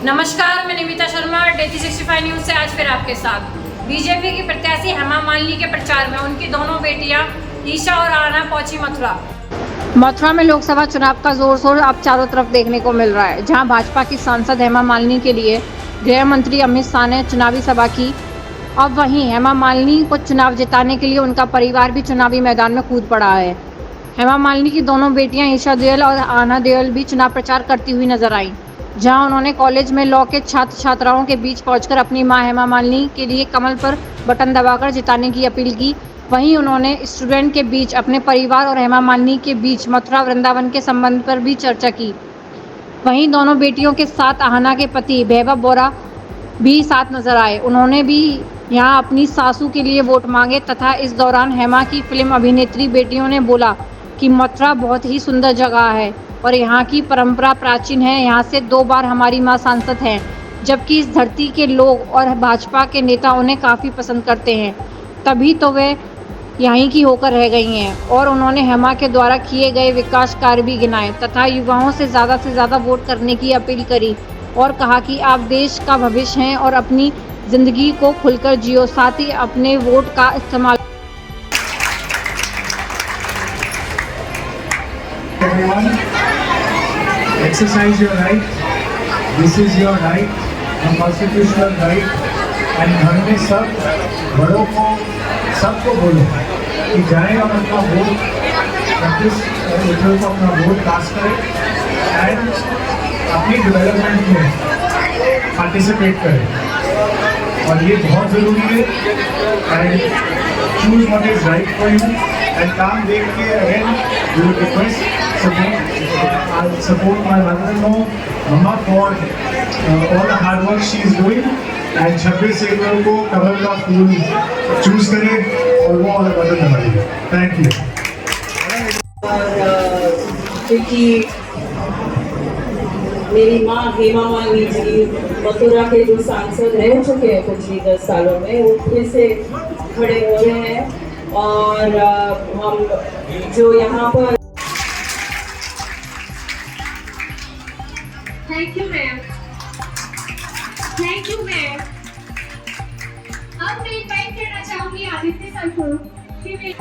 नमस्कार, मैं Nimita Sharma day 365 news से आज फिर आपके साथ। बीजेपी की प्रत्याशी हेमा मालिनी के प्रचार में उनकी दोनों बेटियां ईशा और आना पहुंची मथुरा। मथुरा में लोकसभा चुनाव का जोर शोर अब चारों तरफ देखने को मिल रहा है, जहां भाजपा की सांसद हेमा मालिनी के लिए गृह मंत्री अमित शाह ने चुनावी सभा की। अब वहीं हेमा मालिनी को चुनाव जिताने के लिए उनका परिवार भी चुनावी मैदान में कूद पड़ा है। हेमा मालिनी की दोनों बेटियां ईशा देओल और आना देओल भी चुनाव प्रचार करती हुई नजर आईं, जहां उन्होंने कॉलेज में लॉ के छात्र छात्राओं के बीच पहुंचकर अपनी मां हेमा मालिनी के लिए कमल पर बटन दबाकर जिताने की अपील की। वहीं उन्होंने स्टूडेंट के बीच अपने परिवार और हेमा मालिनी के बीच मथुरा वृंदावन के संबंध पर भी चर्चा की। वहीं दोनों बेटियों के साथ आहना के पति वैभव बोरा भी साथ नजर आए। उन्होंने भी यहां अपनी सासू के लिए वोट मांगे तथा इस दौरान हेमा की फिल्म अभिनेत्री बेटियों ने बोला कि मथुरा बहुत ही सुंदर जगह है और यहाँ की परंपरा प्राचीन है। यहाँ से 2 बार हमारी मां सांसद हैं, जबकि इस धरती के लोग और भाजपा के नेता उन्हें काफ़ी पसंद करते हैं, तभी तो वे यहीं की होकर रह गई हैं। और उन्होंने हेमा के द्वारा किए गए विकास कार्य भी गिनाए तथा युवाओं से ज़्यादा वोट करने की अपील करी और कहा कि आप देश का भविष्य हैं और अपनी ज़िंदगी को खुलकर जियो, साथ ही अपने वोट का इस्तेमाल। Exercise your right. This is your right, a constitutional right. And घर में सब बड़ों को सबको बोलो कि जाएं और अपना वोट 25 अप्रैल को अपना वोट कास्ट करें एंड अपनी डेवलपमेंट में पार्टिसिपेट करें। और ये बहुत ज़रूरी है and choose what is right for you and काम देख के again we would request I'll support my mother-in-law, Mama, for all the hard work she is doing. And 26 अप्रैल को कमल का फूल चूज करें और वो और बटन दबाइए। Thank you. और क्योंकि मेरी माँ हेमा मालिनी जी मथुरा के जो सांसद रह चुके हैं पिछले 10 सालों में, वो फिर से खड़े हो रहे हैं और हम जो यहाँ पर। Thank you ma'am, thank you ma'am. अब मैं इनवाइट करना चाहूंगी आदित्य सर को कि वे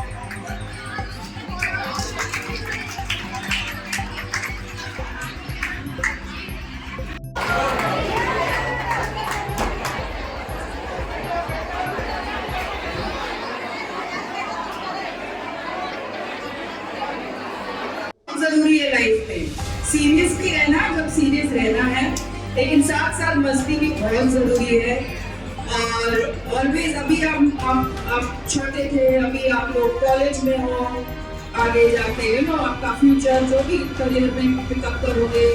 जरूरी है लाइफ में सीरियस भी रहना जब सीरियस रहना है, लेकिन साथ साथ मस्ती भी बहुत जरूरी है। और ऑलवेज अभी आप छोटे थे, अभी आप लोग कॉलेज में हो, आगे जाके आपका फ्यूचर जो भी करियर में पिकअप करोगे,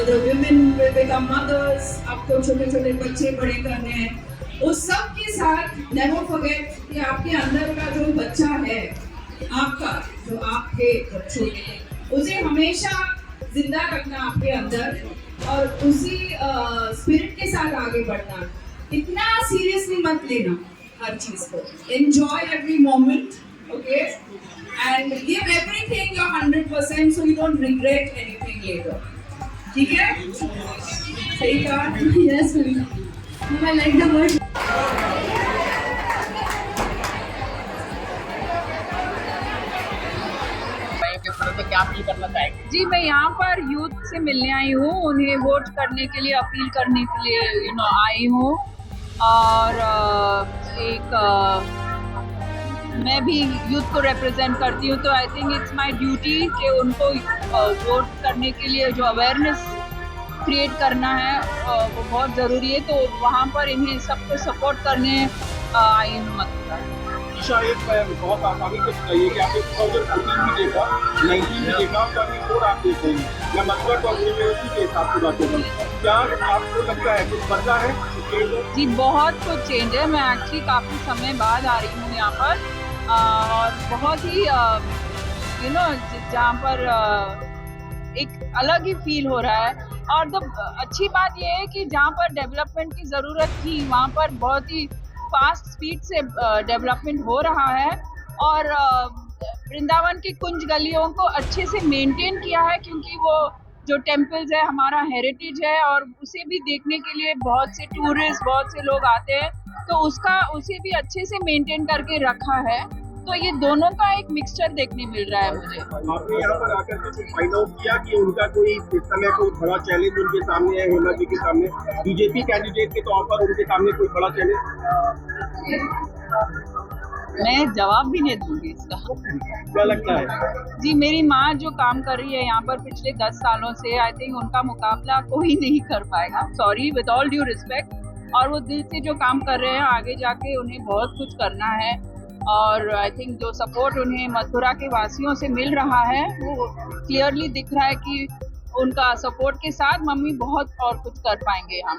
the women will become mothers, आपको छोटे छोटे बच्चे बड़े करने हैं। उस सब के साथ नेवर फॉरगेट कि आपके अंदर का जो बच्चा है, आपका जो आपके बच्चों में, उसे हमेशा जिंदा रखना आपके अंदर और उसी स्पिरिट के साथ आगे बढ़ना। इतना सीरियसली मत लेना हर चीज को, enjoy every moment, okay, and give everything your 100% so you don't regret anything later. ठीक है? सही कहा? Yes ma'am, I like the word. क्या अपील करना चाहेंगे? जी, मैं यहाँ पर यूथ से मिलने आई हूँ, उन्हें वोट करने के लिए अपील करने के लिए आई हूँ। और मैं भी यूथ को रिप्रेजेंट करती हूँ, तो I think it's my duty कि उनको वोट करने के लिए जो अवेयरनेस क्रिएट करना है वो बहुत ज़रूरी है। तो वहाँ पर इन्हें सबको सपोर्ट करने आई हूँ मथुरा। ईशा, एक बहुत आसानी से बताइए कि आपने 2014 भी देखा, 19 भी देखा, और अभी और आप देख रहे हैं। मैं मथुरा कॉन्स्टिट्यूएंसी के हिसाब से बात कर रहा हूँ, क्या आपको लगता है कुछ बदला है? जी, बहुत कुछ चेंज है। मैं एक्चुअली काफ़ी समय बाद आ रही हूँ यहाँ पर और बहुत ही जहाँ पर एक अलग ही फील हो रहा है। और अच्छी बात यह है कि जहाँ पर डेवलपमेंट की ज़रूरत थी, वहाँ पर बहुत ही फास्ट स्पीड से डेवलपमेंट हो रहा है। और वृंदावन की कुंज गलियों को अच्छे से मेंटेन किया है, क्योंकि वो जो टेम्पल्स है हमारा हेरिटेज है और उसे भी देखने के लिए बहुत से टूरिस्ट, बहुत से लोग आते हैं, तो उसे भी अच्छे से मेंटेन करके रखा है। तो ये दोनों का एक मिक्सचर देखने मिल रहा है मुझे। आपने यहाँ पर आकर के कुछ फाइंड आउट किया कि उनका कोई इस समय कोई बड़ा चैलेंज उनके सामने है, हेमा जी के सामने, बीजेपी कैंडिडेट के तौर पर उनके सामने कोई बड़ा चैलेंज? मैं जवाब भी नहीं दूंगी इसका। क्या लगता है? जी, मेरी माँ जो काम कर रही है यहाँ पर पिछले 10 सालों से, आई थिंक उनका मुकाबला कोई नहीं कर पाएगा, sorry, with all due respect. और वो दिल से जो काम कर रहे हैं, आगे जाके उन्हें बहुत कुछ करना है। और आई थिंक जो सपोर्ट उन्हें मथुरा के वासियों से मिल रहा है, वो क्लियरली दिख रहा है कि उनका सपोर्ट के साथ मम्मी बहुत और कुछ कर पाएंगे यहाँ।